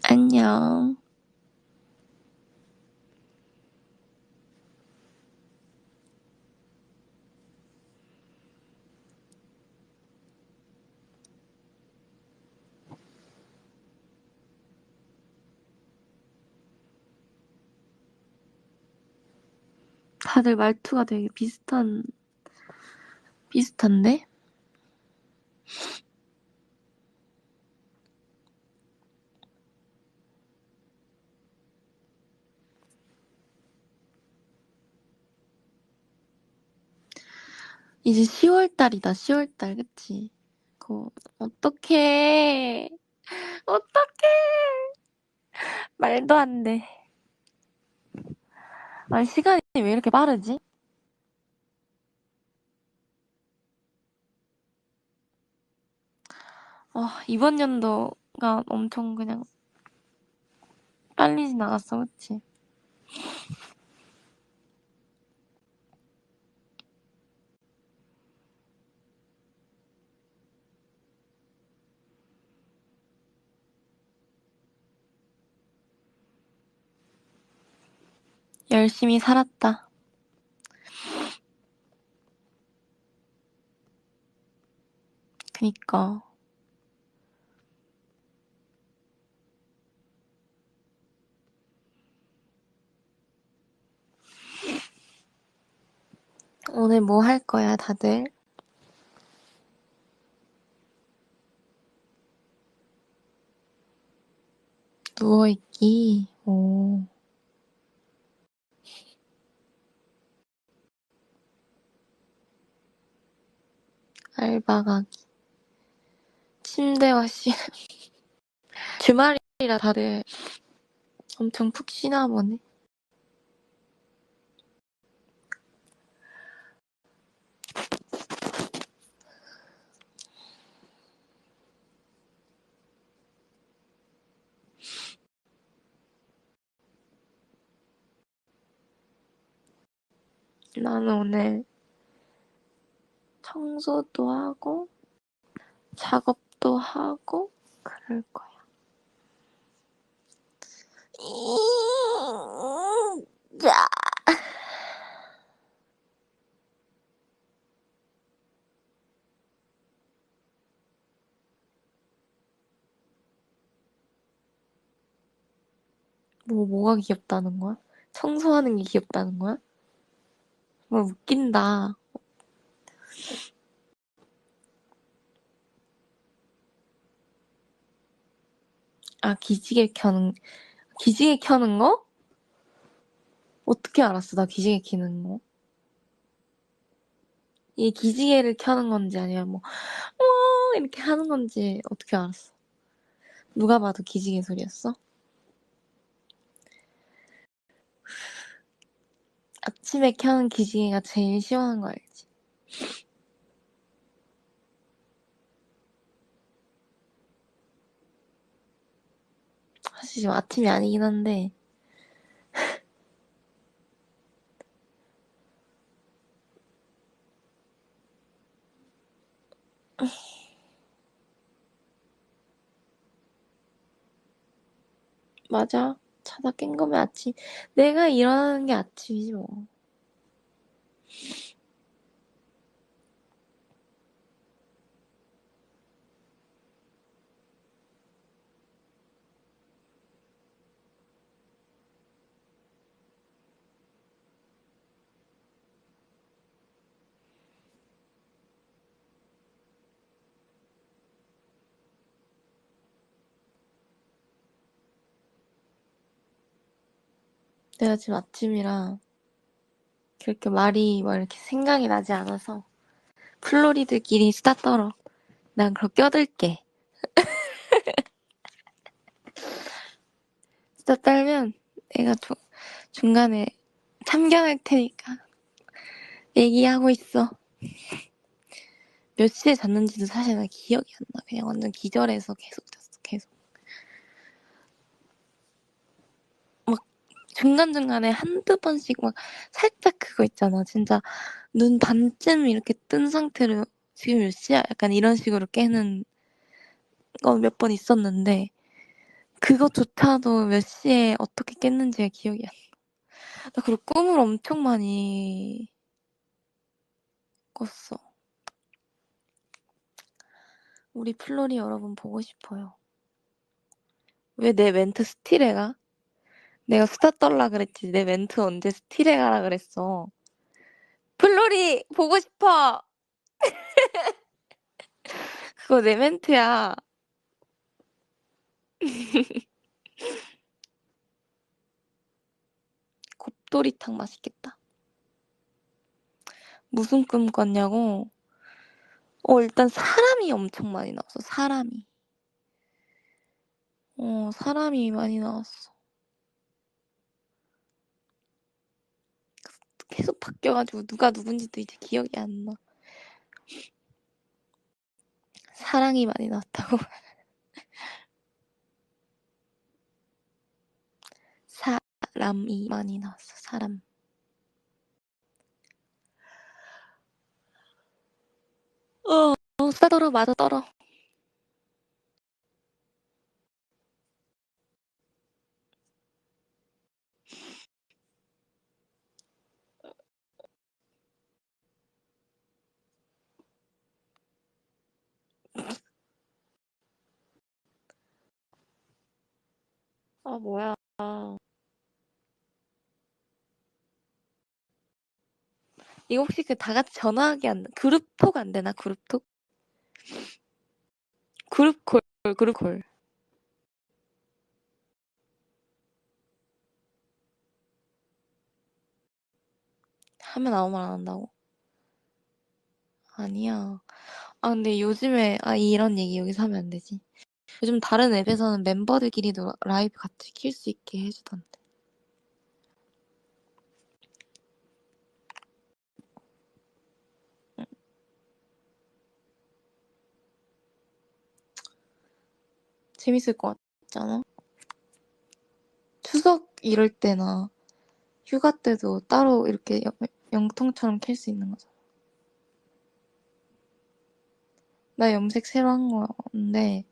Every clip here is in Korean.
안녕. 다들 말투가 되게 비슷한데? 이제 10월달이다, 10월달, 그치? 어떡해. 어떡해. 말도 안 돼. 아니, 시간이 왜 이렇게 빠르지? 이번 연도가 엄청 그냥 빨리 지나갔어, 그치? 열심히 살았다. 그니까. 오늘 뭐 할 거야, 다들? 누워있기. 오. 알바 가기. 침대와 씨. 주말이라 다들 엄청 푹 쉬나 보네. 나는 오늘 청소도 하고 작업도 하고 그럴 거야. 야. 뭐가 귀엽다는 거야? 청소하는 게 귀엽다는 거야? 웃긴다. 기지개 켜는 거? 어떻게 알았어? 나 기지개 켜는 거? 이 기지개를 켜는 건지 아니면 이렇게 하는 건지 어떻게 알았어? 누가 봐도 기지개 소리였어? 아침에 켜는 기지개가 제일 시원한 거 알지? 사실 지금 아침이 아니긴 한데 맞아. 자다 깬 거면 아침. 내가 일어나는 게 아침이지 뭐. 내가 지금 아침이라 그렇게 말이 이렇게 생각이 나지 않아서 플로리드끼리 수다 떨어. 난 그럼 껴들게. 수다 떨면 내가 중간에 참견할 테니까 얘기하고 있어. 몇 시에 잤는지도 사실 나 기억이 안 나. 그냥 완전 기절해서 계속 잤어. 계속. 중간중간에 한두 번씩 살짝 그거 있잖아. 진짜 눈 반쯤 이렇게 뜬 상태로 지금 몇 시야? 약간 이런 식으로 깨는 거 몇 번 있었는데 그것조차도 몇 시에 어떻게 깼는지가 기억이 안 나. 나 그리고 꿈을 엄청 많이 꿨어. 우리 플로리 여러분 보고 싶어요. 왜 내 멘트 스틸해가? 내가 수다 떨라 그랬지. 내 멘트 언제 스틸해가라 그랬어. 플로리 보고 싶어. 그거 내 멘트야. 곱돌이탕 맛있겠다. 무슨 꿈 꿨냐고? 일단 사람이 엄청 많이 나왔어. 사람이. 사람이 많이 나왔어. 계속 바뀌어가지고 누가 누군지도 이제 기억이 안 나. 사랑이 많이 나왔다고? 사람이 많이 나왔어. 사람. 수다 떨어. 맞아 떨어. 뭐야. 이거 혹시 그 다 같이 전화하기 안, 그룹톡 안 되나? 그룹톡? 그룹콜. 그룹콜. 하면 아무 말 안 한다고? 아니야. 근데 요즘에, 이런 얘기 여기서 하면 안 되지. 요즘 다른 앱에서는 멤버들끼리도 라이브 같이 킬 수 있게 해주던데. 재밌을 것 같지 않아? 추석 이럴 때나 휴가 때도 따로 이렇게 영통처럼 킬 수 있는 거잖아. 나 염색 새로 한 건데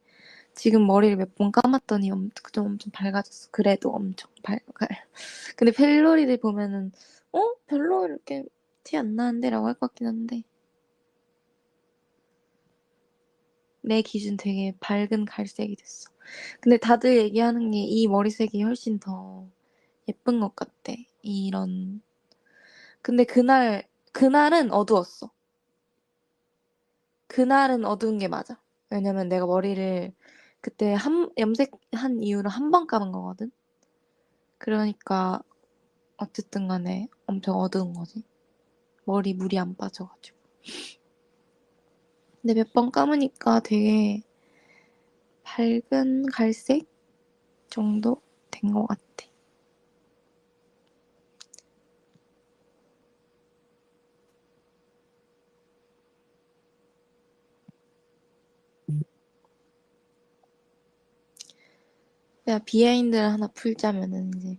지금 머리를 몇 번 감았더니 좀 엄청 밝아졌어. 그래도 엄청 밝아. 근데 펠로리들 보면은 별로 이렇게 티 안 나는데 라고 할 것 같긴 한데 내 기준 되게 밝은 갈색이 됐어. 근데 다들 얘기하는 게 이 머리색이 훨씬 더 예쁜 것 같대. 이런. 근데 그날은 어두웠어. 그날은 어두운 게 맞아. 왜냐면 내가 머리를 그때 염색한 이후로 한 번 감은 거거든. 그러니까 어쨌든 간에 엄청 어두운 거지. 머리 물이 안 빠져가지고. 근데 몇 번 감으니까 되게 밝은 갈색 정도 된 것 같아. 내가 비하인드를 하나 풀자면은 이제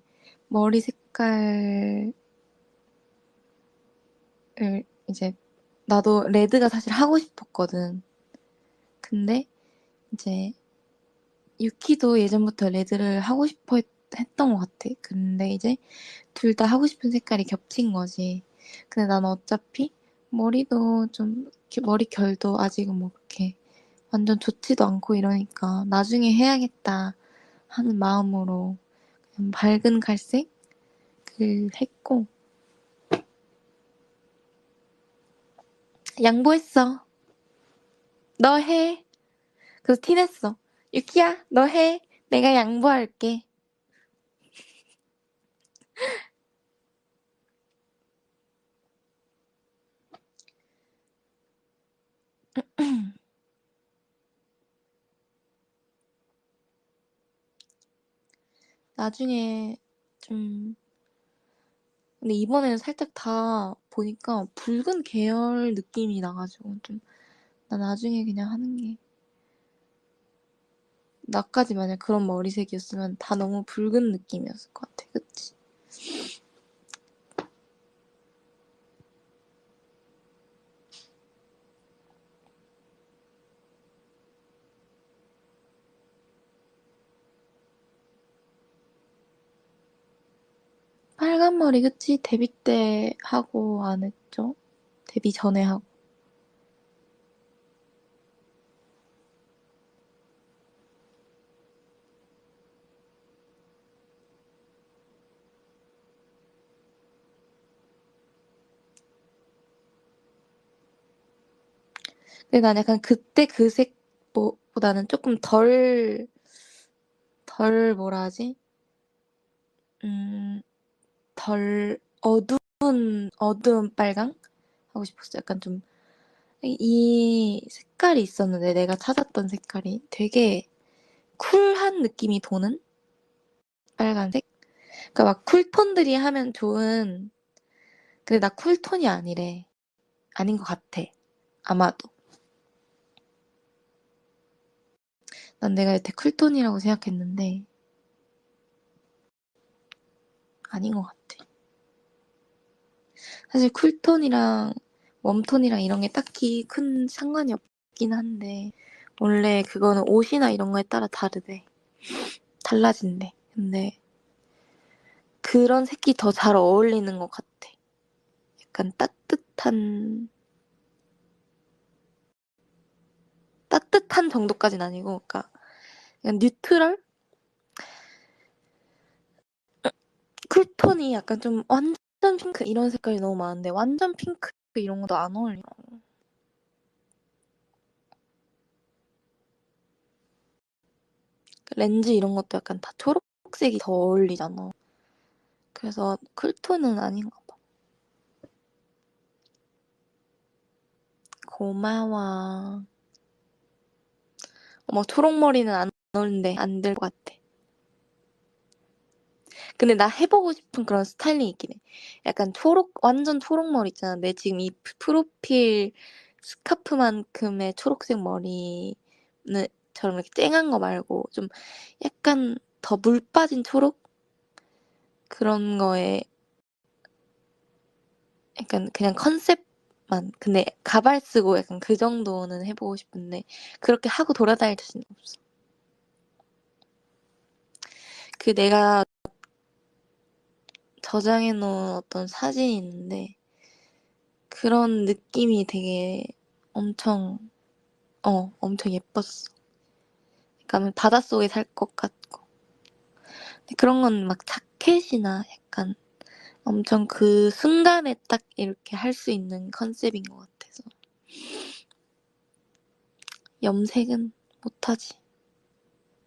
머리 색깔을 이제 나도 레드가 사실 하고 싶었거든. 근데 이제 유키도 예전부터 레드를 하고 싶어 했던 것 같아. 근데 이제 둘 다 하고 싶은 색깔이 겹친 거지. 근데 나는 어차피 머리도 좀 머리 결도 아직은 뭐 그렇게 완전 좋지도 않고 이러니까 나중에 해야겠다 하는 마음으로 그냥 밝은 갈색을 했고 양보했어. 너 해. 그래서 티냈어. 유키야, 너 해. 내가 양보할게. 나중에 좀 근데 이번에는 살짝 다 보니까 붉은 계열 느낌이 나가지고 좀 나 나중에 그냥 하는 게 나까지 만약 그런 머리색이었으면 다 너무 붉은 느낌이었을 것 같아. 그치? 빨간 머리 그치? 데뷔 때 하고 안 했죠? 데뷔 전에 하고. 근데 난 약간 그때 그 색보다는 조금 덜 뭐라 하지? 덜 어두운 빨강? 하고 싶었어. 약간 좀, 이 색깔이 있었는데, 내가 찾았던 색깔이 되게 쿨한 느낌이 도는 빨간색? 그러니까 막 쿨톤들이 하면 좋은, 근데 나 쿨톤이 아니래. 아닌 것 같아. 아마도. 난 내가 여태 쿨톤이라고 생각했는데, 아닌 것 같아. 사실 쿨톤이랑 웜톤이랑 이런 게 딱히 큰 상관이 없긴 한데, 원래 그거는 옷이나 이런 거에 따라 다르대. 달라진대. 근데 그런 색이 더 잘 어울리는 것 같아. 약간 따뜻한 정도까진 아니고, 그러니까 약간 뉴트럴? 쿨톤이 약간 좀 완전 핑크 이런 색깔이 너무 많은데 완전 핑크 이런 것도 안 어울려. 렌즈 이런 것도 약간 다 초록색이 더 어울리잖아. 그래서 쿨톤은 아닌가 봐. 고마워. 어머, 초록머리는 안 어울린대. 안 될 것 같아. 근데 나 해보고 싶은 그런 스타일링 있긴 해. 약간 완전 초록머리 있잖아. 내 지금 이 프로필 스카프만큼의 초록색 머리는 처럼 이렇게 쨍한 거 말고 좀 약간 더 물 빠진 초록? 그런 거에 약간 그냥 컨셉만. 근데 가발 쓰고 약간 그 정도는 해보고 싶은데 그렇게 하고 돌아다닐 자신은 없어. 그 내가 저장해놓은 어떤 사진이 있는데 그런 느낌이 되게 엄청 엄청 예뻤어. 약간 바닷속에 살 것 같고. 근데 그런 건 막 자켓이나 약간 엄청 그 순간에 딱 이렇게 할 수 있는 컨셉인 것 같아서. 염색은 못하지.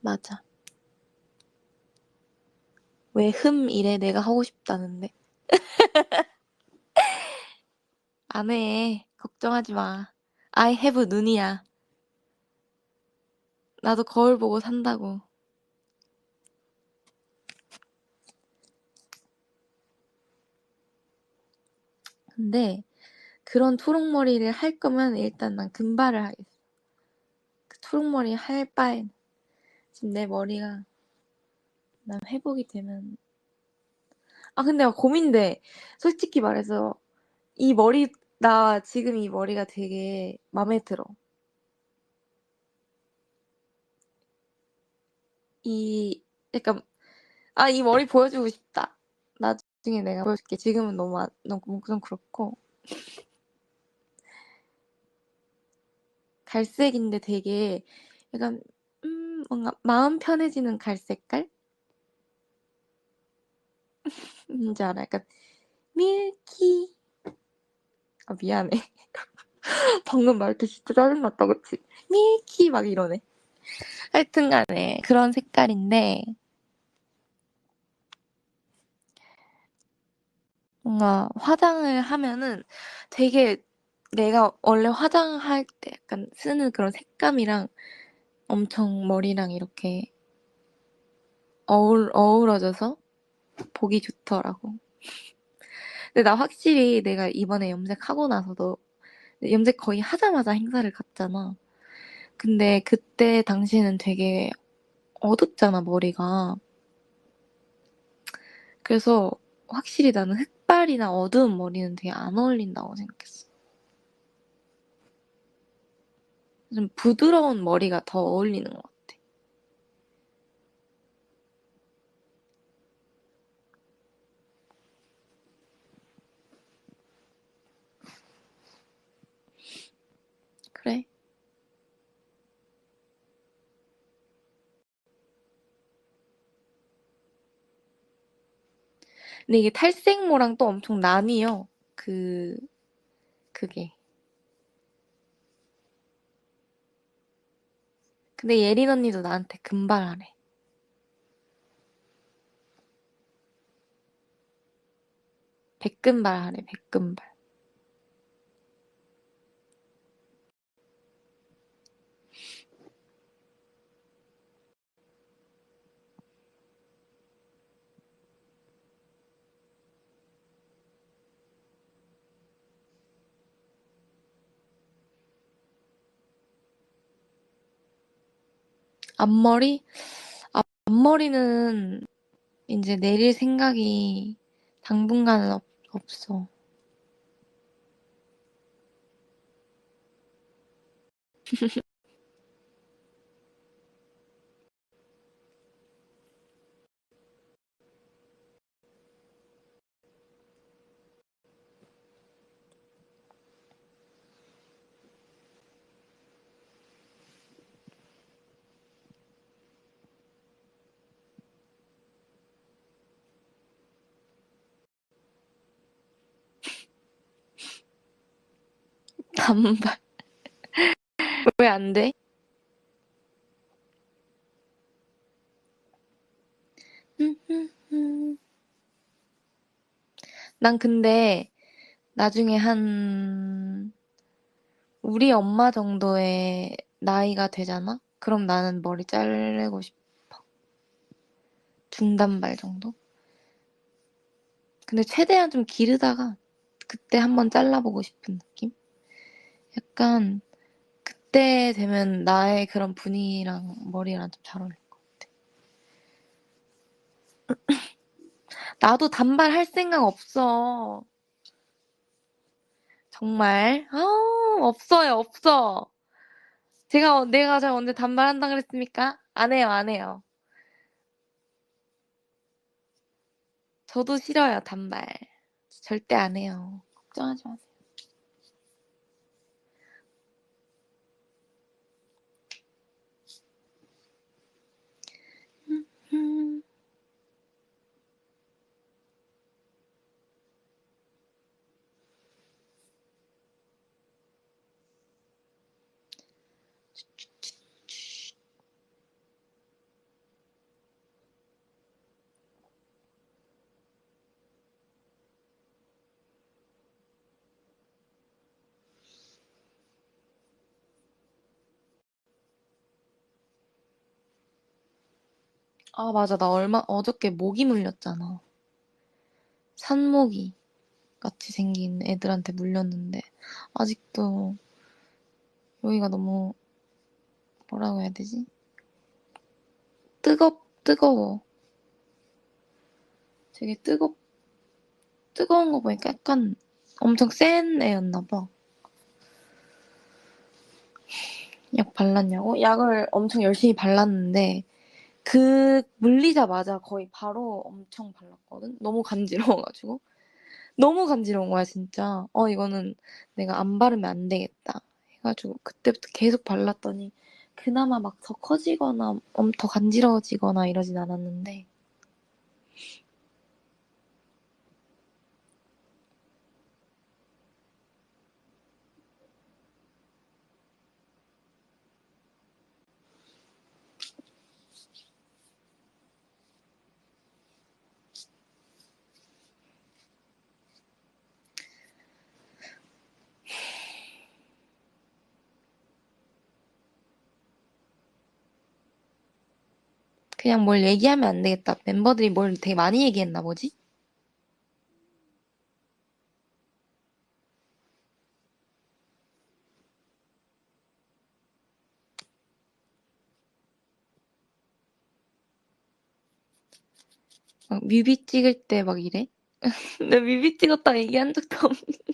맞아. 왜 이래 내가 하고 싶다는데. 안 해. 걱정하지 마. I have 눈이야. 나도 거울 보고 산다고. 근데 그런 초록머리를 할 거면 일단 난 금발을 하겠어. 그 초록머리 할 바엔 지금 내 머리가 난 회복이 되면 근데 고민돼. 솔직히 말해서 나 지금 이 머리가 되게 맘에 들어. 약간 이 머리 보여주고 싶다. 나중에 내가 보여줄게. 지금은 너무 좀 그렇고. 갈색인데 되게 약간 뭔가 마음 편해지는 갈색깔? 뭔지 알아? 약간 밀키. 미안해. 방금 말때 진짜 짜증났다, 그치? 밀키 막 이러네. 하여튼간에 그런 색깔인데 뭔가 화장을 하면은 되게 내가 원래 화장할 때 약간 쓰는 그런 색감이랑 엄청 머리랑 이렇게 어우러져서 보기 좋더라고. 근데 나 확실히 내가 이번에 염색하고 나서도 염색 거의 하자마자 행사를 갔잖아. 근데 그때 당시에는 되게 어둡잖아, 머리가. 그래서 확실히 나는 흑발이나 어두운 머리는 되게 안 어울린다고 생각했어. 좀 부드러운 머리가 더 어울리는 것 같아. 그래. 근데 이게 탈색모랑 또 엄청 나뉘어. 그게. 근데 예린 언니도 나한테 금발하래. 백금발하래, 백금발. 앞머리? 앞머리는 이제 내릴 생각이 당분간은 없어. 단발. 왜 안 돼? 난 근데 나중에 우리 엄마 정도의 나이가 되잖아? 그럼 나는 머리 자르고 싶어. 중단발 정도? 근데 최대한 좀 기르다가 그때 한번 잘라보고 싶은 느낌? 약간 그때 되면 나의 그런 분위기랑 머리랑 좀 잘 어울릴 것 같아. 나도 단발 할 생각 없어. 정말. 없어요, 없어. 내가 언제 단발 한다 그랬습니까? 안 해요, 안 해요. 저도 싫어요, 단발. 절대 안 해요. 걱정하지 마세요. 음. 아, 맞아. 나 어저께 모기 물렸잖아. 산모기 같이 생긴 애들한테 물렸는데, 아직도 여기가 너무, 뭐라고 해야 되지? 뜨거워. 되게 뜨거운 거 보니까 약간 엄청 센 애였나 봐. 약 발랐냐고? 약을 엄청 열심히 발랐는데, 물리자마자 거의 바로 엄청 발랐거든? 너무 간지러워가지고. 너무 간지러운 거야, 진짜. 이거는 내가 안 바르면 안 되겠다. 해가지고, 그때부터 계속 발랐더니, 그나마 막 더 커지거나, 더 간지러워지거나 이러진 않았는데, 그냥 뭘 얘기하면 안 되겠다. 멤버들이 뭘 되게 많이 얘기했나 보지? 막 뮤비 찍을 때 막 이래? 나 뮤비 찍었다 얘기한 적도 없는데.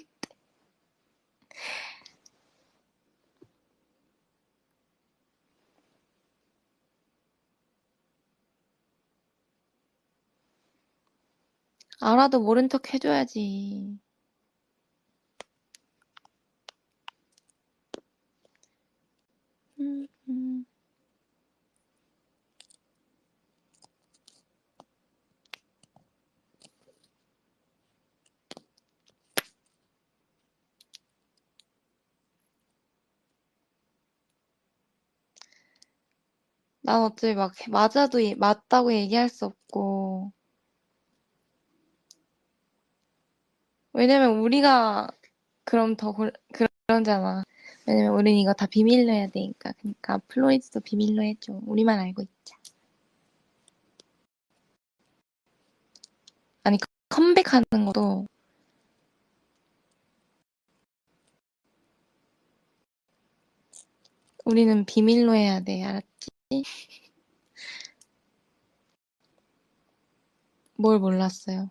알아도 모른 척 해줘야지. 난 어차피 막 맞아도 맞다고 얘기할 수 없고. 왜냐면 우리가 그럼 더 그러잖아. 왜냐면 우린 이거 다 비밀로 해야 되니까. 그러니까 플로리드도 비밀로 해줘. 우리만 알고 있자. 아니 컴백하는 것도 우리는 비밀로 해야 돼. 알았지? 뭘 몰랐어요.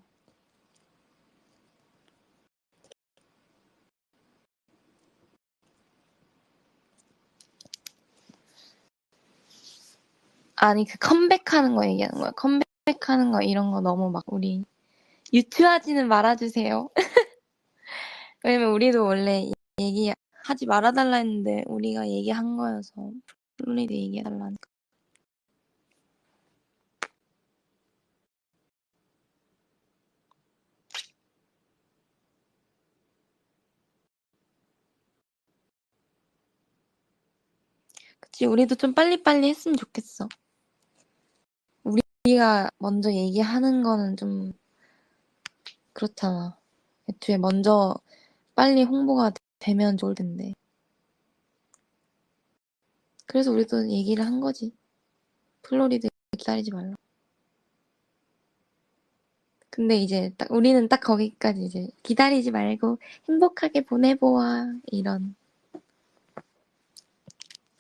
아니 그 컴백하는 거 얘기하는 거야. 컴백하는 거 이런 거 너무 막 우리 유추하지는 말아주세요. 왜냐면 우리도 원래 얘기하지 말아달라 했는데 우리가 얘기한 거여서 플로리드 얘기해달라니까. 그치, 우리도 좀 빨리빨리 했으면 좋겠어. 우리가 먼저 얘기하는 거는 좀 그렇잖아. 애초에 먼저 빨리 홍보가 되면 좋을 텐데. 그래서 우리도 얘기를 한 거지. 플로리드 기다리지 말라. 근데 이제 딱 우리는 딱 거기까지 이제 기다리지 말고 행복하게 보내보아 이런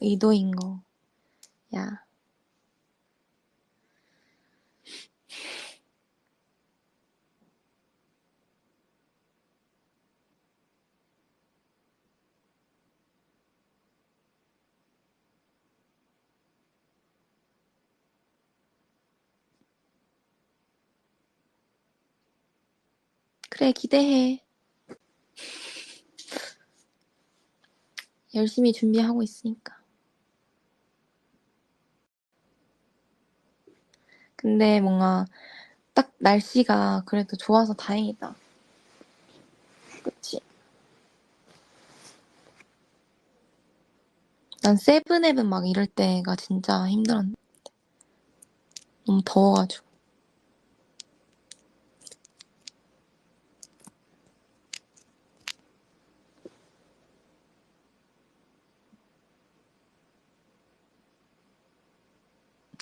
의도인 거. 야. 그래, 기대해. 열심히 준비하고 있으니까. 근데 뭔가 딱 날씨가 그래도 좋아서 다행이다. 그치? 난 세븐앱은 막 이럴 때가 진짜 힘들었는데. 너무 더워가지고.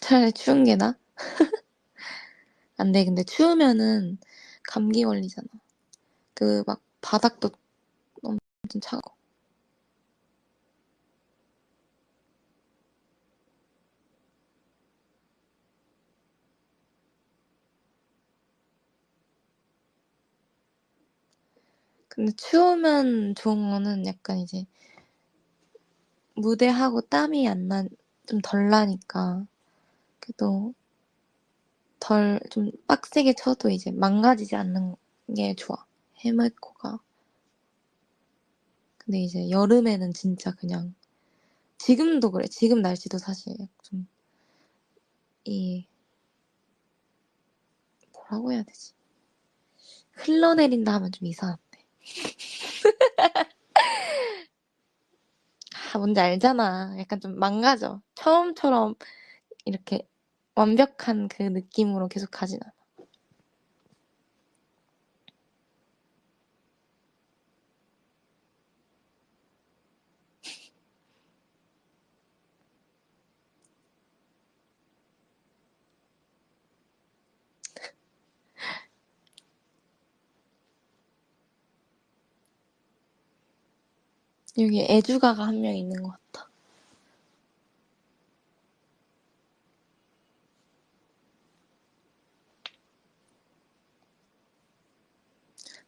차라리 추운 게 나? 안 돼. 근데 추우면은 감기 걸리잖아. 그 막 바닥도 엄청 차가워. 근데 추우면 좋은 거는 약간 이제 무대하고 땀이 좀 덜 나니까 그래도 좀 빡세게 쳐도 이제 망가지지 않는 게 좋아. 해물코가. 근데 이제 여름에는 진짜 그냥 지금도 그래. 지금 날씨도 사실 좀 뭐라고 해야 되지? 흘러내린다 하면 좀 이상한데. 뭔지 알잖아. 약간 좀 망가져. 처음처럼 이렇게 완벽한 그 느낌으로 계속 가진 않아. 여기 애주가가 한 명 있는 것 같아.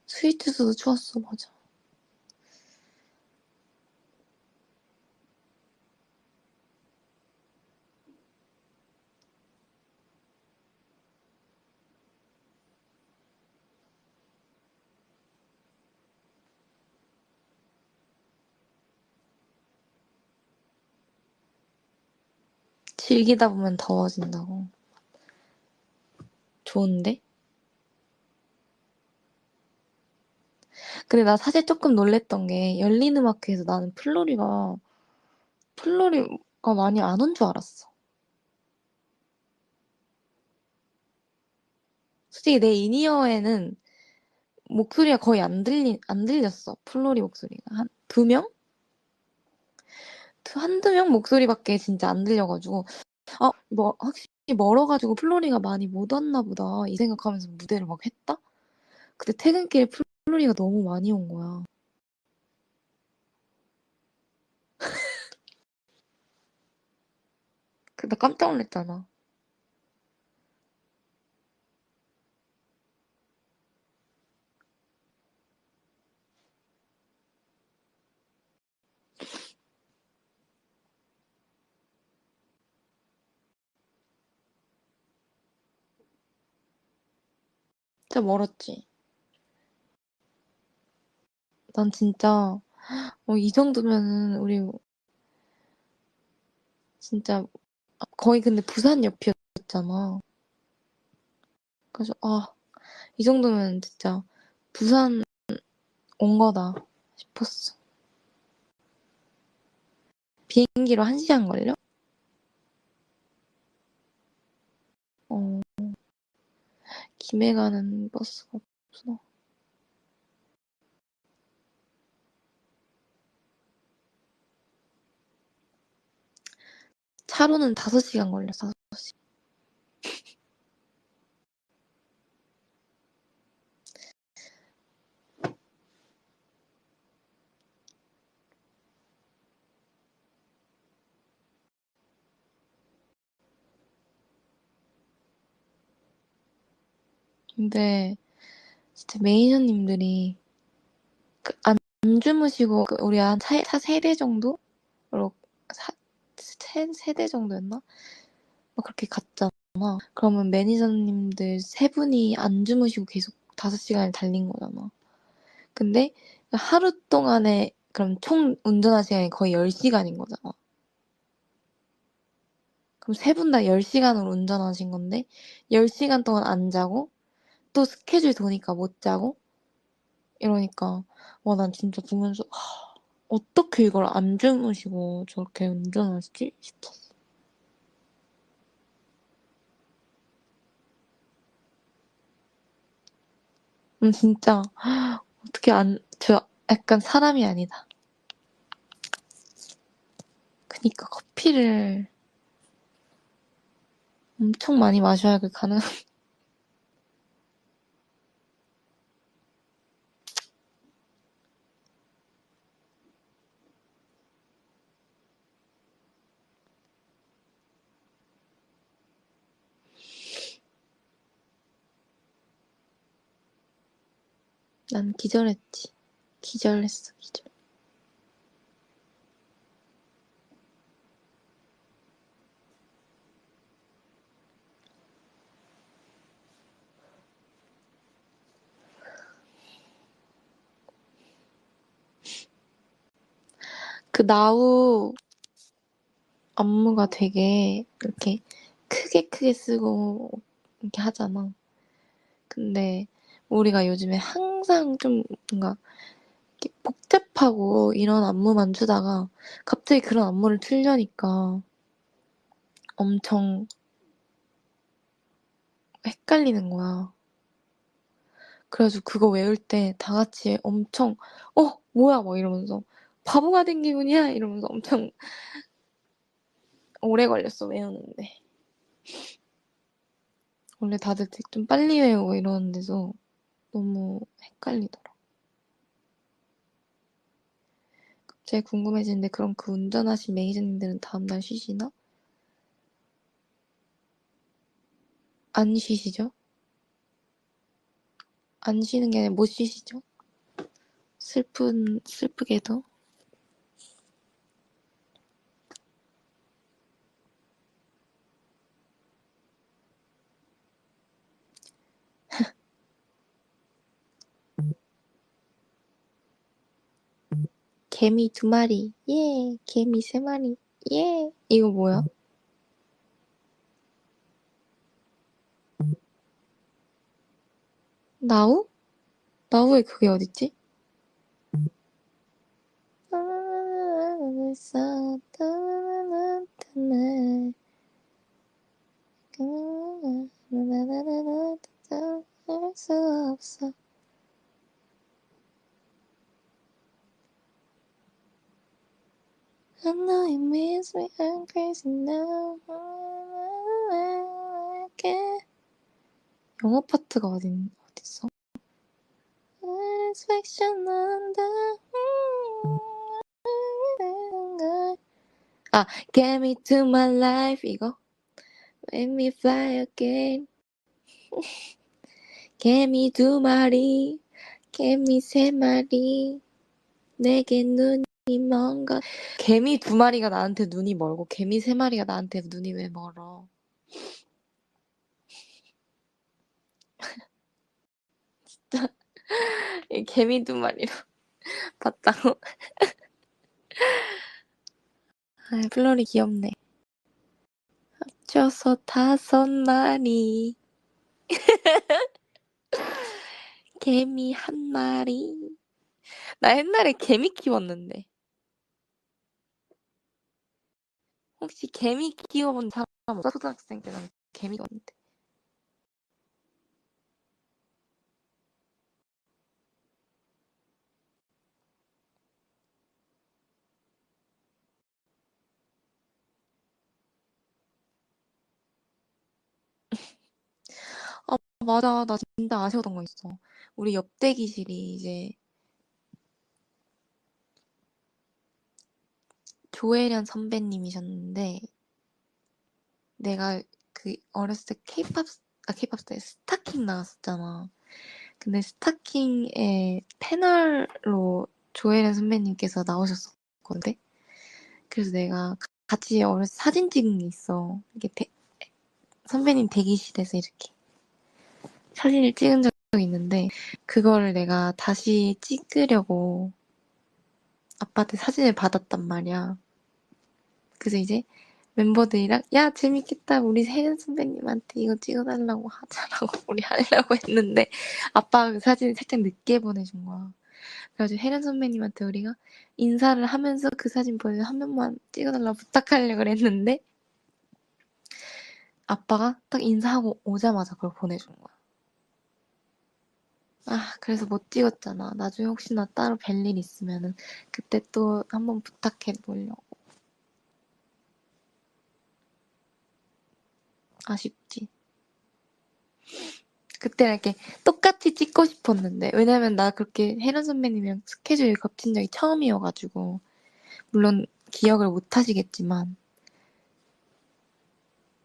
스위트스도 추웠어, 맞아. 즐기다 보면 더워진다고. 좋은데? 근데 나 사실 조금 놀랬던 게 열린음악회에서 나는 플로리가 많이 안 온 줄 알았어. 솔직히 내 인이어에는 목소리가 거의 안 들렸어. 플로리 목소리가. 한 2명? 한두 명 목소리밖에 진짜 안 들려가지고, 뭐, 확실히 멀어가지고 플로리가 많이 못 왔나 보다. 이 생각하면서 무대를 막 했다? 근데 퇴근길에 플로리가 너무 많이 온 거야. 나 깜짝 놀랐잖아. 진짜 멀었지. 난 진짜, 이 정도면은 우리 진짜 거의 근데 부산 옆이었잖아. 그래서 이 정도면 진짜 부산 온 거다 싶었어. 비행기로 1시간 걸려? 김해 가는 버스가 없어. 차로는 5시간 걸렸어. 5시간. 근데 진짜 매니저님들이 안 주무시고 우리 한 3대 정도로 세대 정도였나? 막 그렇게 갔잖아. 그러면 매니저님들 3분이 안 주무시고 계속 5시간을 달린 거잖아. 근데 하루 동안에 그럼 총 운전한 시간이 거의 10시간인 거잖아. 그럼 3분 다 10시간을 운전하신 건데 10시간 동안 안 자고 또 스케줄 도니까 못 자고 이러니까 난 진짜 보면서 어떻게 이걸 안 주무시고 저렇게 운전하시지 싶었어. 진짜 어떻게 저 약간 사람이 아니다. 그니까 커피를 엄청 많이 마셔야 가능한. 난 기절했지. 기절. 그 나우 안무가 되게 이렇게 크게 쓰고 이렇게 하잖아. 근데 우리가 요즘에 항상 좀 뭔가 이렇게 복잡하고 이런 안무만 추다가 갑자기 그런 안무를 틀려니까 엄청 헷갈리는 거야. 그래가지고 그거 외울 때 다 같이 엄청 뭐야 막 이러면서 바보가 된 기분이야 이러면서 엄청 오래 걸렸어 외우는데. 원래 다들 되게 좀 빨리 외우고 이러는데도 너무 헷갈리더라. 갑자기 궁금해지는데 그럼 그 운전하신 매니저님들은 다음날 쉬시나? 안 쉬시죠? 안 쉬는 게 아니라 못 쉬시죠? 슬프게도. 개미 2마리, 예. 개미 3마리, 예. 이거 뭐야? 나우? 나우에 그게 어딨지? 없어. I know you miss me, I'm crazy now. 영어 파트가 어딨어? Satisfaction 한다. 아, get me to my life 이거. Make me fly again. 개미 2마리, 개미 3마리, 내게 눈이 먼 것. 개미 2마리가 나한테 눈이 멀고 개미 3마리가 나한테 눈이 왜 멀어? 진짜 이 개미 2마리로 봤다고? 아, 플로리 귀엽네. 합쳐서 5마리. 개미 1마리. 나 옛날에 개미 키웠는데. 혹시 개미 키워본 사람 없어? 초등학생 때 난 개미 키웠는데. 아, 맞아. 나 진짜 아쉬웠던 거 있어. 우리 옆 대기실이 이제 조혜련 선배님이셨는데 내가 그 어렸을 때 케이팝 때 스타킹 나왔었잖아. 근데 스타킹에 패널로 조혜련 선배님께서 나오셨었거든. 그래서 내가 같이 어렸을 때 사진 찍은 게 있어. 이게 선배님 대기실에서 이렇게 사진을 찍은 적이 있는데 그거를 내가 다시 찍으려고 아빠한테 사진을 받았단 말이야. 그래서 이제 멤버들이랑 야 재밌겠다 우리 혜연 선배님한테 이거 찍어달라고 하자라고 우리 하려고 했는데 아빠가 그 사진을 살짝 늦게 보내준 거야. 그래가지고 혜연 선배님한테 우리가 인사를 하면서 그 사진 보내서 한 명만 찍어달라고 부탁하려고 그랬는데 아빠가 딱 인사하고 오자마자 그걸 보내준 거야. 아 그래서 못 찍었잖아. 나중에 혹시나 따로 뵐 일 있으면은 그때 또 한번 부탁해 보려고. 아쉽지. 그때 이렇게 똑같이 찍고 싶었는데 왜냐면 나 그렇게 혜련 선배님이랑 스케줄이 겹친 적이 처음이어가지고 물론 기억을 못 하시겠지만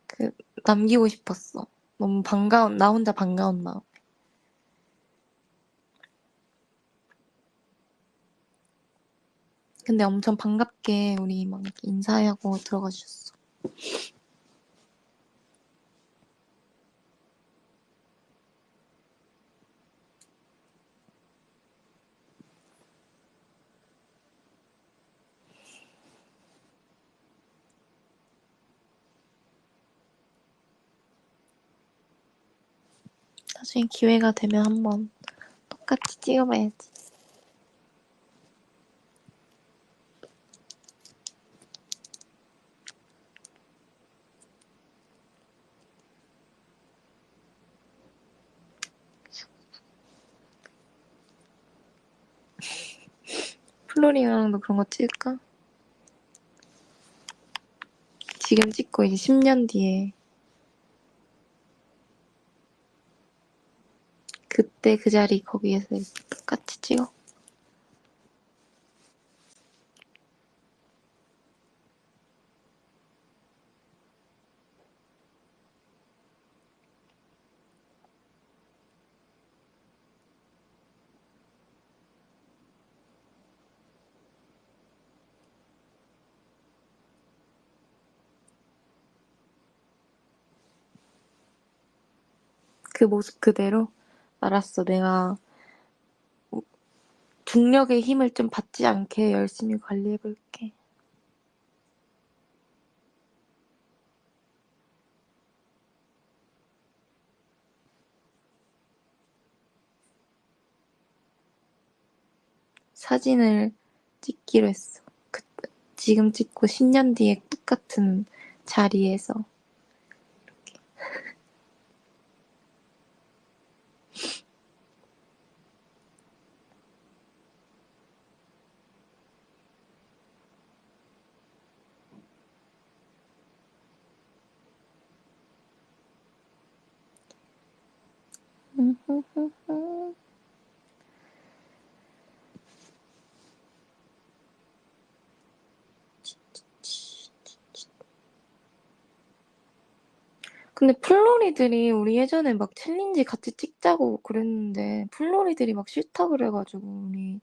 그 남기고 싶었어. 너무 반가운 나 혼자 반가운 마음. 근데 엄청 반갑게 우리 막 이렇게 인사하고 들어가 주셨어. 나중에 기회가 되면 한번 똑같이 찍어봐야지. 플로리랑도 그런 거 찍을까? 지금 찍고 이제 10년 뒤에 그때 그 자리 거기에서 똑같이 찍어. 그 모습 그대로? 알았어. 내가 중력의 힘을 좀 받지 않게 열심히 관리해볼게. 사진을 찍기로 했어. 지금 찍고 10년 뒤에 똑같은 자리에서. 근데 플로리들이 우리 예전에 막 챌린지 같이 찍자고 그랬는데 플로리들이 막 싫다 그래가지고 우리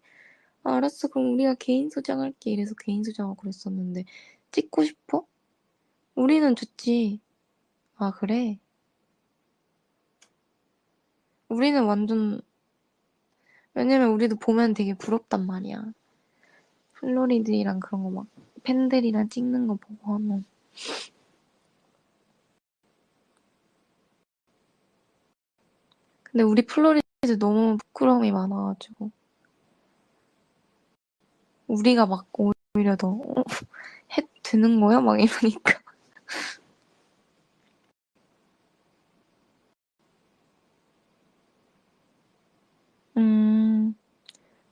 알았어 그럼 우리가 개인 소장할게 이래서 개인 소장하고 그랬었는데 찍고 싶어? 우리는 좋지. 아 그래? 우리는 완전 왜냐면 우리도 보면 되게 부럽단 말이야. 플로리들이랑 그런 거 막 팬들이랑 찍는 거 보고 하면 근데 우리 플로리드 너무 부끄러움이 많아가지고 우리가 막 오히려 더 해도 되는 거야? 막 이러니까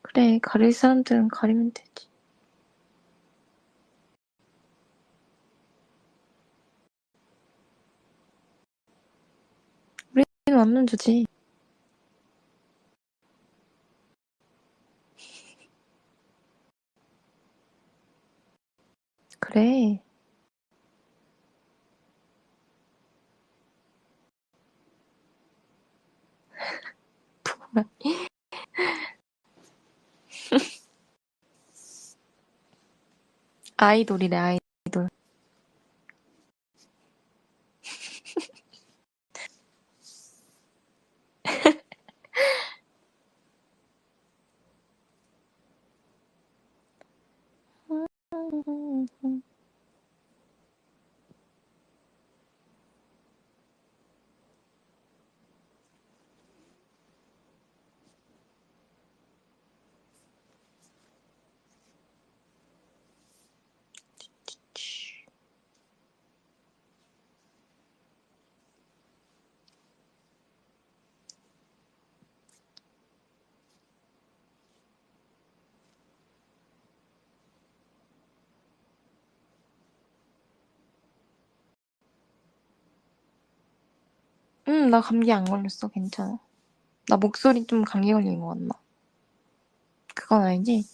그래 가릴 사람들은 가리면 되지. 우리는 완전 좋지. 그래. 아이돌이래 아이돌. 나 감기 안 걸렸어. 괜찮아. 나 목소리 좀 감기 걸린 거 같나? 그건 아니지?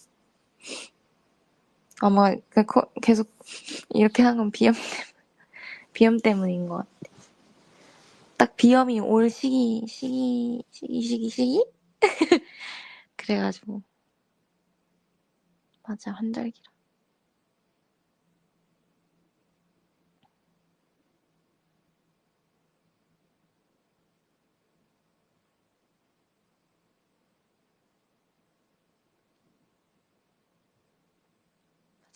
아마 계속 이렇게 하는 건 비염 때문인 것 같아. 딱 비염이 올 시기? 그래가지고. 맞아, 환절기라.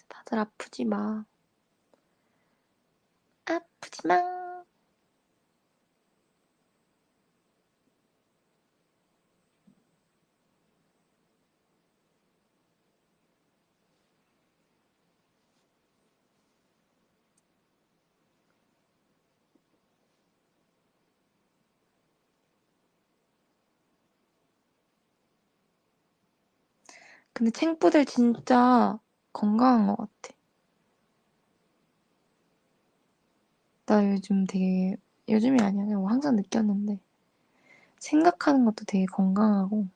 다들 아프지 마. 아프지 마. 근데 챙뿌들 진짜 건강한 것 같아. 나 요즘 되게, 요즘이 아니야. 그냥 뭐 항상 느꼈는데. 생각하는 것도 되게 건강하고.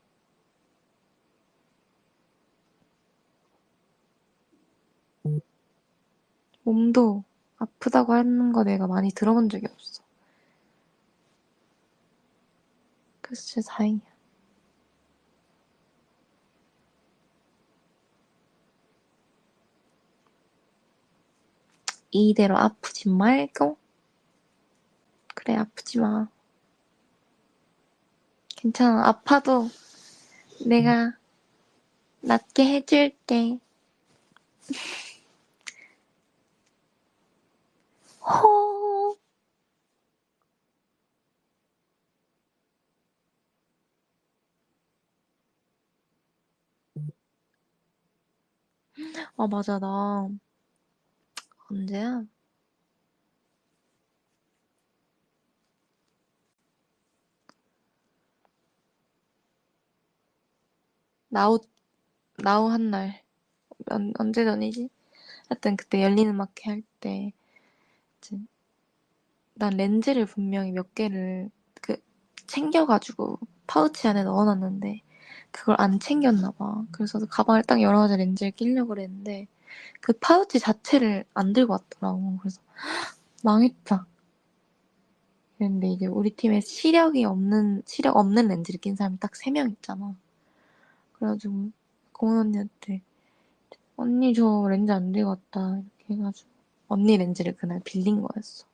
몸도 아프다고 하는 거 내가 많이 들어본 적이 없어. 그래서 진짜 다행이야. 이대로 아프지 말고. 그래, 아프지 마. 괜찮아. 아파도 내가 낫게 해줄게. 호. 아, 맞아. 나 언제야? 나우, 나우 한 날. 언제 전이지? 하여튼 그때 열리는 마켓 할 때, 난 렌즈를 분명히 몇 개를 챙겨가지고 파우치 안에 넣어놨는데 그걸 안 챙겼나 봐. 그래서 가방을 딱 열어가지고 렌즈를 끼려고 그랬는데 그 파우치 자체를 안 들고 왔더라고. 그래서 망했다. 그런데 이제 우리 팀에 시력 없는 렌즈를 낀 사람이 딱 3명 있잖아. 그래가지고 고은 언니한테 언니 저 렌즈 안 들고 왔다 이렇게 해가지고 언니 렌즈를 그날 빌린 거였어.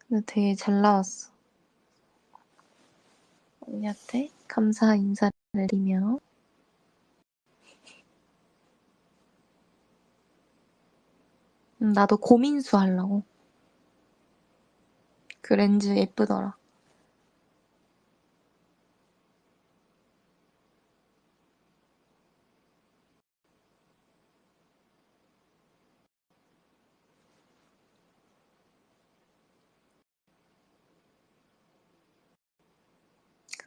근데 되게 잘 나왔어. 언니한테 감사 인사를 드리며 나도 고민수 하려고. 그 렌즈 예쁘더라.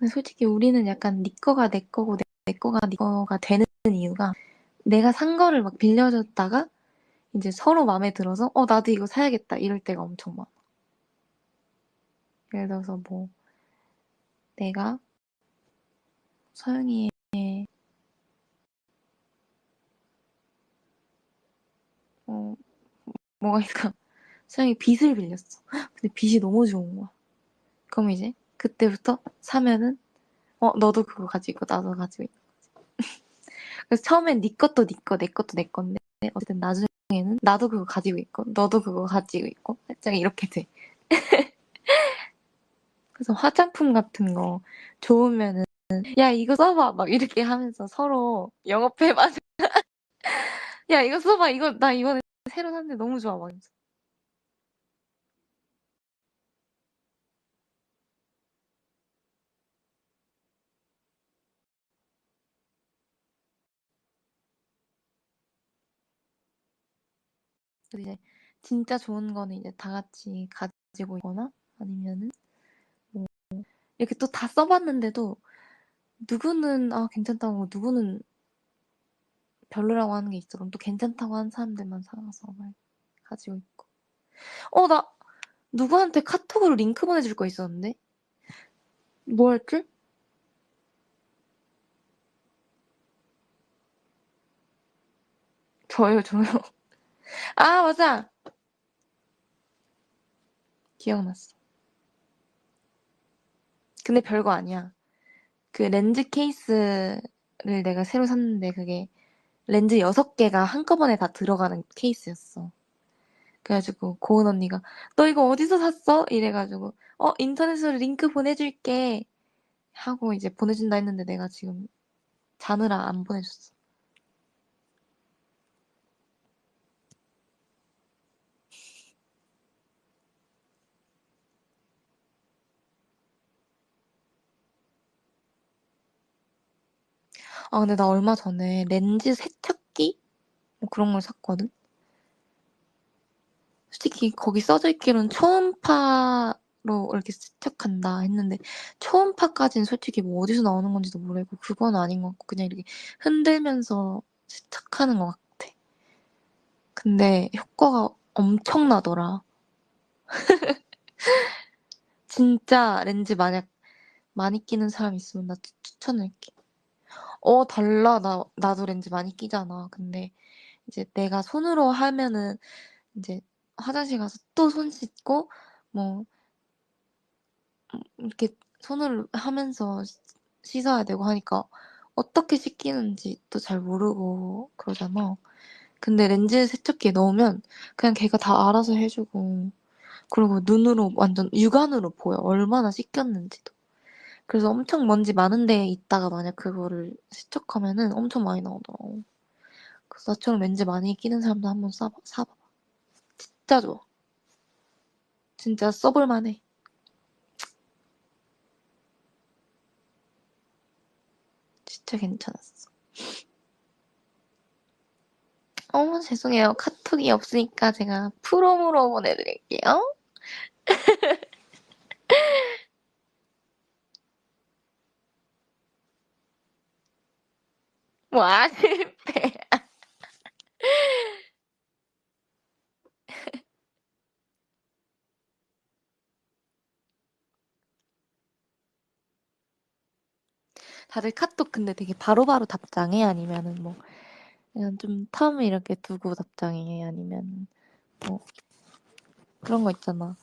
근데 솔직히 우리는 약간 네 거가 내 거고 내 거가 네 거가 되는 이유가 내가 산 거를 막 빌려줬다가 이제 서로 마음에 들어서 나도 이거 사야겠다 이럴 때가 엄청 많아. 예를 들어서 뭐 내가 서영이의 뭐가 있을까? 서영이 빗을 빌렸어. 근데 빗이 너무 좋은 거야. 그럼 이제 그때부터 사면은 너도 그거 가지고 있고 나도 가지고 있고. 그래서 처음엔 네 것도 네 거, 내 것도 내 건데 어쨌든 나중에는 나도 그거 가지고 있고 너도 그거 가지고 있고 살짝 이렇게 돼. 그래서 화장품 같은 거 좋으면은 야 이거 써봐 막 이렇게 하면서 서로 영업해봐. 야 이거 써봐 이거 나 이번에 새로 샀는데 너무 좋아 막 이러면서. 그래서 이제 진짜 좋은 거는 이제 다 같이 가지고 있거나 아니면은 뭐 이렇게 또 다 써봤는데도 누구는 괜찮다고 누구는 별로라고 하는 게 있어. 그럼 또 괜찮다고 하는 사람들만 사가서 막 가지고 있고. 나 누구한테 카톡으로 링크 보내줄 거 있었는데? 뭐였지? 저요. 아, 맞아! 기억났어. 근데 별거 아니야. 그 렌즈 케이스를 내가 새로 샀는데 그게 렌즈 6개가 한꺼번에 다 들어가는 케이스였어. 그래가지고 고은 언니가 너 이거 어디서 샀어? 이래가지고 인터넷으로 링크 보내줄게 하고 이제 보내준다 했는데 내가 지금 자느라 안 보내줬어. 근데 나 얼마 전에 렌즈 세척기? 뭐 그런 걸 샀거든? 솔직히 거기 써져 있기로는 초음파로 이렇게 세척한다 했는데 초음파까지는 솔직히 뭐 어디서 나오는 건지도 모르고 그건 아닌 것 같고 그냥 이렇게 흔들면서 세척하는 것 같아. 근데 효과가 엄청나더라. 진짜 렌즈 만약 많이 끼는 사람 있으면 나 추천할게. 달라. 나도 렌즈 많이 끼잖아. 근데 이제 내가 손으로 하면은 이제 화장실 가서 또 손 씻고 뭐 이렇게 손을 하면서 씻어야 되고 하니까 어떻게 씻기는지 또 잘 모르고 그러잖아. 근데 렌즈 세척기에 넣으면 그냥 걔가 다 알아서 해주고 그리고 눈으로 완전 육안으로 보여. 얼마나 씻겼는지도. 그래서 엄청 먼지 많은 데에 있다가 만약 그거를 세척하면은 엄청 많이 나오더라고. 그래서 나처럼 렌즈 많이 끼는 사람도 한번 사봐봐. 진짜 좋아. 진짜 써볼만해. 진짜 괜찮았어. 죄송해요. 카톡이 없으니까 제가 프롬으로 보내드릴게요. 와, 실패. 다들 카톡 근데 되게 바로바로 답장해? 아니면은 뭐 그냥 좀 텀 이렇게 두고 답장해? 아니면 뭐 그런 거 있잖아.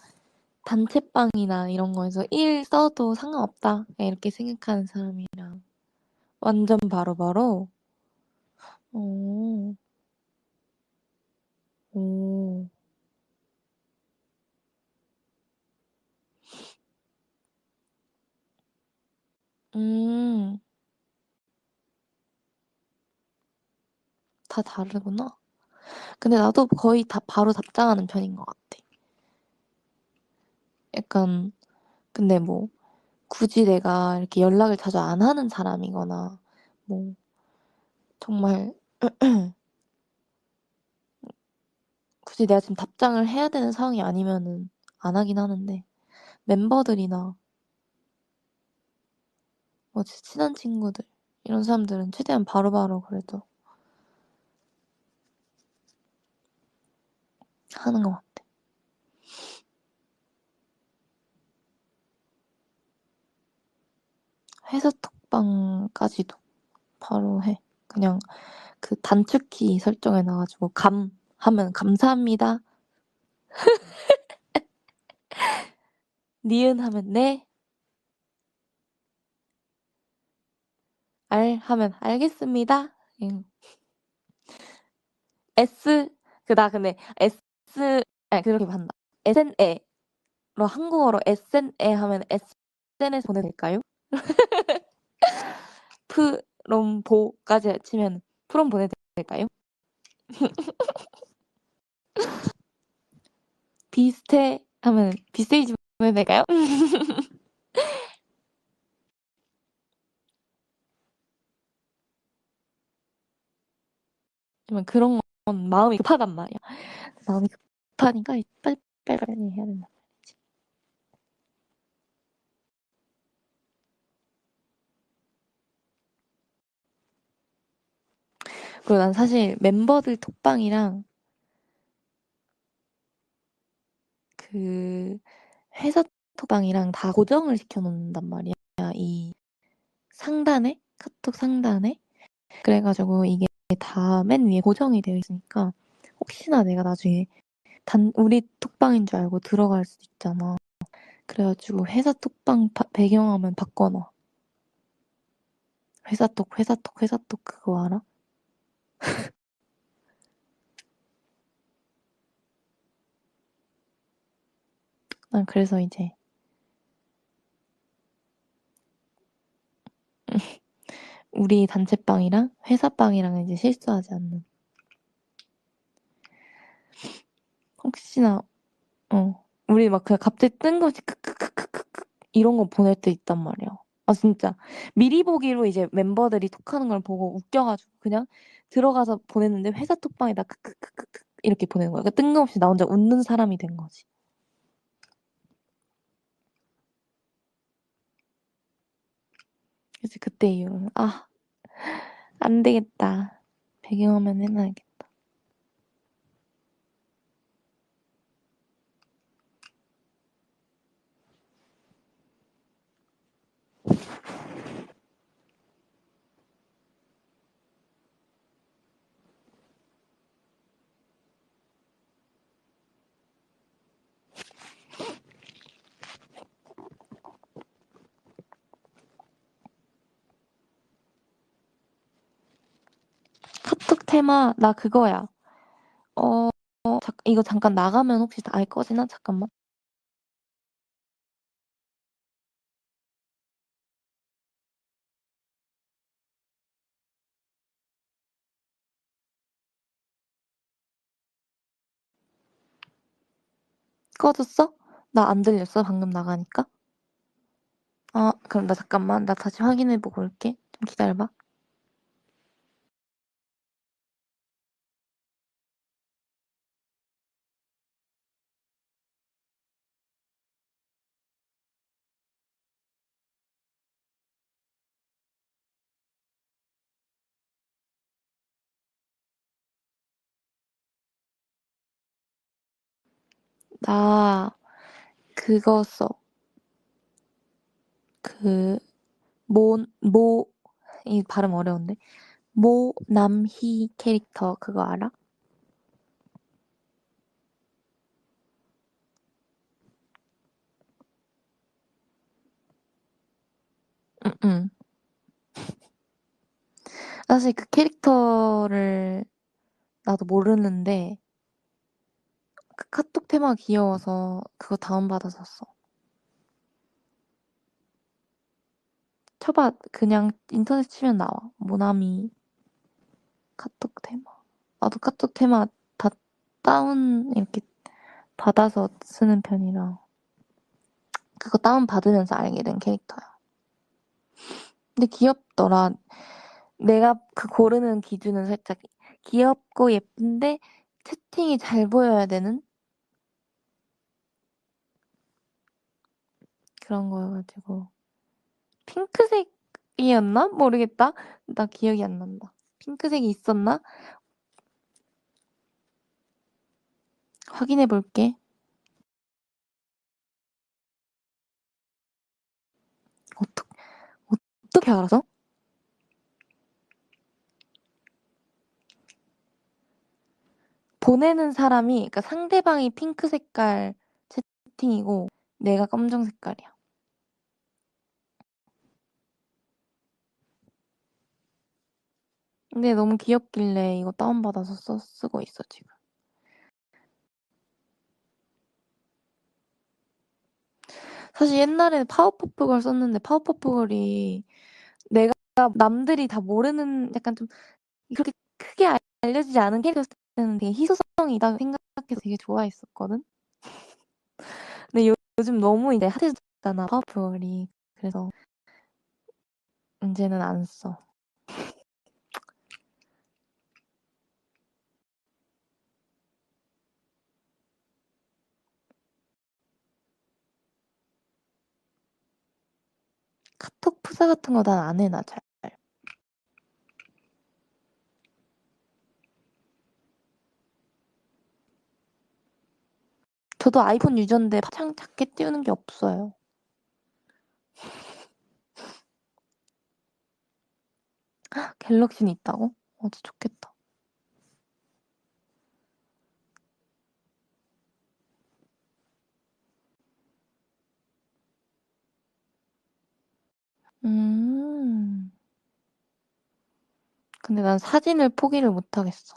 단체방이나 이런 거에서 일 써도 상관없다 이렇게 생각하는 사람이랑 완전 바로바로. 오, 오, 음, 다 다르구나. 근데 나도 거의 다 바로 답장하는 편인 것 같아. 약간 근데 뭐 굳이 내가 이렇게 연락을 자주 안 하는 사람이거나 뭐 정말 굳이 내가 지금 답장을 해야 되는 상황이 아니면은 안 하긴 하는데 멤버들이나 뭐 친한 친구들 이런 사람들은 최대한 바로바로 그래도 하는 것 같아. 회사 톡방까지도 바로 해. 그냥 그 단축키 설정해놔가지고 감 하면 감사합니다. 니은 하면 네. 알 하면 알겠습니다. 응. S 나 근데 S 아니 그렇게 한다. SNE로 한국어로 SNE 하면 SNS 보내도 될까요? 프롬보까지 치면 프롬 보내도 될까요? 비슷해 하면 비스테이지 보내도 될까요? 그런 건 마음이 급하단 말이야. 마음이 급하니까 빨리빨리 해야 된다. 그리고 난 사실 멤버들 톡방이랑 그 회사 톡방이랑 다 고정을 시켜놓는단 말이야. 이 상단에 카톡 상단에 그래가지고 이게 다 맨 위에 고정이 되어 있으니까 혹시나 내가 나중에 우리 톡방인 줄 알고 들어갈 수도 있잖아. 그래가지고 회사 톡방 배경화면 바꿔놔. 회사 톡 그거 알아? 난 그래서 이제 우리 단체방이랑 회사방이랑 이제 실수하지 않는. 혹시나 우리 막 그냥 갑자기 뜬금없이 크크크크크 이런 거 보낼 때 있단 말이야. 아 진짜 미리 보기로 이제 멤버들이 톡하는 걸 보고 웃겨가지고 그냥 들어가서 보냈는데 회사 톡방에다 크크크크크 이렇게 보내는 거야. 그러니까 뜬금없이 나 혼자 웃는 사람이 된 거지. 그래서 그때 이후로는 안 되겠다. 배경화면 해놔야겠다. 카톡 테마 나 그거야. 어, 이거 잠깐 나가면 혹시 알 꺼지나? 잠깐만. 꺼졌어? 나 안 들렸어? 방금 나가니까? 그럼 나 잠깐만. 나 다시 확인해보고 올게. 좀 기다려봐. 나 그거 써. 그, 모, 이 발음 어려운데. 모남희 캐릭터 그거 알아? 응. 사실 그 캐릭터를 나도 모르는데 그 카톡 테마가 귀여워서 그거 다운받아서 써. 쳐봐. 그냥 인터넷 치면 나와. 모나미 카톡 테마. 나도 카톡 테마 다 다운 이렇게 받아서 쓰는 편이라 그거 다운 받으면서 알게 된 캐릭터야. 근데 귀엽더라. 내가 그 고르는 기준은 살짝 귀엽고 예쁜데 채팅이 잘 보여야 되는 그런 거여가지고 핑크색이었나? 모르겠다. 나 기억이 안 난다. 핑크색이 있었나? 확인해 볼게. 어떻게 어떻게 알아서? 보내는 사람이 그러니까 상대방이 핑크 색깔 채팅이고 내가 검정 색깔이야. 근데 너무 귀엽길래 이거 다운받아서 쓰고 있어 지금. 사실 옛날에는 파워퍼프걸 썼는데 파워퍼프걸이 내가 남들이 다 모르는 약간 좀 그렇게 크게 알려지지 않은 캐릭터였을 때는 되게 희소성이다 생각해서 되게 좋아했었거든. 근데 요즘 너무 이제 핫해졌잖아 파워풀이. 그래서 이제는 안 써. 카톡 프사 같은 거 난 안 해 나 잘. 저도 아이폰 유저인데 창 작게 띄우는 게 없어요. 갤럭시는 있다고? 진짜 좋겠다. 음. 근데 난 사진을 포기를 못 하겠어.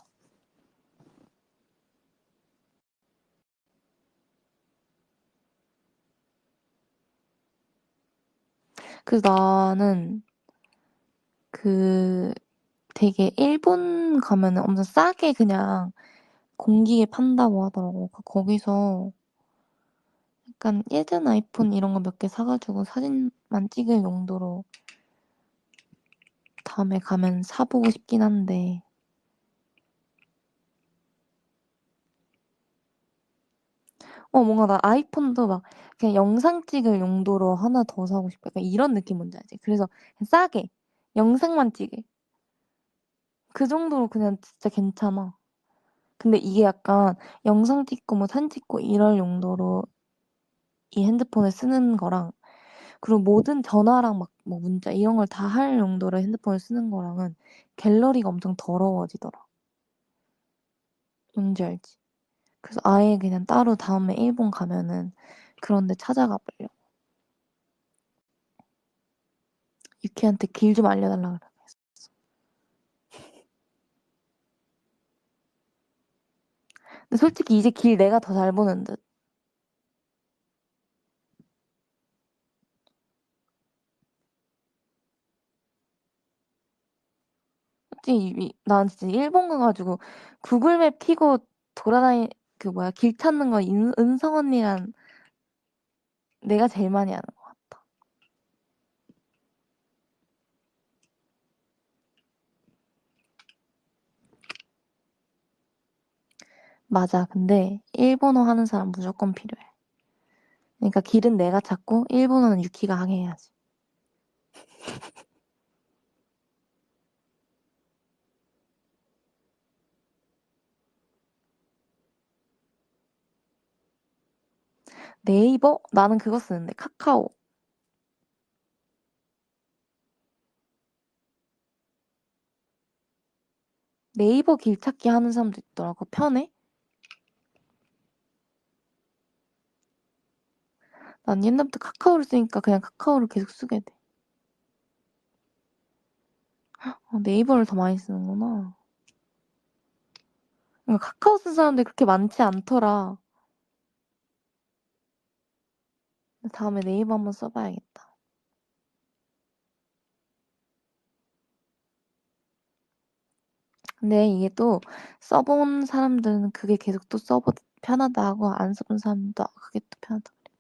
그래서 나는 그 되게 일본 가면은 엄청 싸게 그냥 공기계 판다고 하더라고. 거기서 약간 예전 아이폰 이런 거 몇 개 사가지고 사진만 찍을 용도로 다음에 가면 사보고 싶긴 한데. 뭔가 나 아이폰도 막 그냥 영상 찍을 용도로 하나 더 사고 싶어. 약간 이런 느낌 뭔지 알지? 그래서 그냥 싸게 영상만 찍을. 그 정도로 그냥 진짜 괜찮아. 근데 이게 약간 영상 찍고 뭐 사진 찍고 이럴 용도로 이 핸드폰을 쓰는 거랑 그리고 모든 전화랑 막 뭐 문자 이런 걸 다 할 용도로 핸드폰을 쓰는 거랑은 갤러리가 엄청 더러워지더라. 뭔지 알지? 그래서 아예 그냥 따로 다음에 일본 가면은 그런 데 찾아가 보려고. 유키한테 길 좀 알려달라 그래. 근데 솔직히 이제 길 내가 더 잘 보는 듯. 솔직히 난 진짜 일본 가가지고 구글맵 켜고 그 뭐야 길 찾는 거 은성 언니랑 내가 제일 많이 하는 것 같아. 맞아. 근데 일본어 하는 사람 무조건 필요해. 그러니까 길은 내가 찾고 일본어는 유키가 하게 해야지. 네이버? 나는 그거 쓰는데 카카오. 네이버 길찾기 하는 사람도 있더라고. 편해? 난 옛날부터 카카오를 쓰니까 그냥 카카오를 계속 쓰게 돼. 네이버를 더 많이 쓰는구나. 그러니까 카카오 쓴 사람들이 그렇게 많지 않더라. 다음에 네이버 한번 써봐야겠다. 근데 이게 또 써본 사람들은 그게 계속 또 써보 편하다 하고 안 써본 사람도 그게 또 편하다 그래.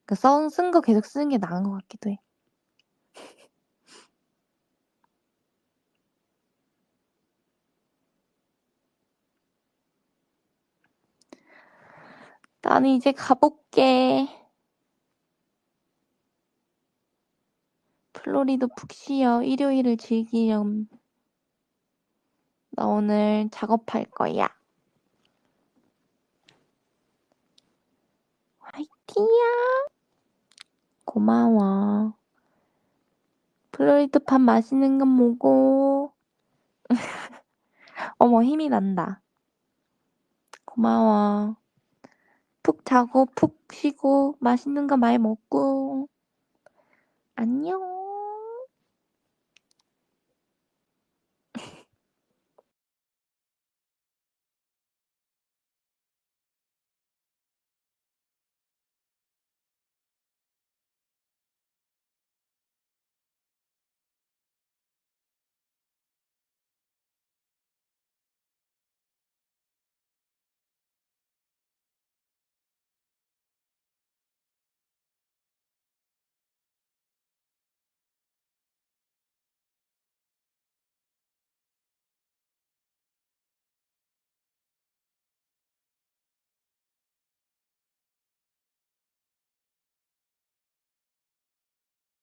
그러니까 쓴 거 계속 쓰는 게 나은 것 같기도 해. 나는 이제 가볼게. 플로리도 푹 쉬어. 일요일을 즐기렴. 나 오늘 작업할 거야. 화이팅이야. 고마워. 플로리도 밥 맛있는 거 먹어. 어머, 힘이 난다. 고마워. 푹 자고 푹 쉬고 맛있는 거 많이 먹고. 안녕.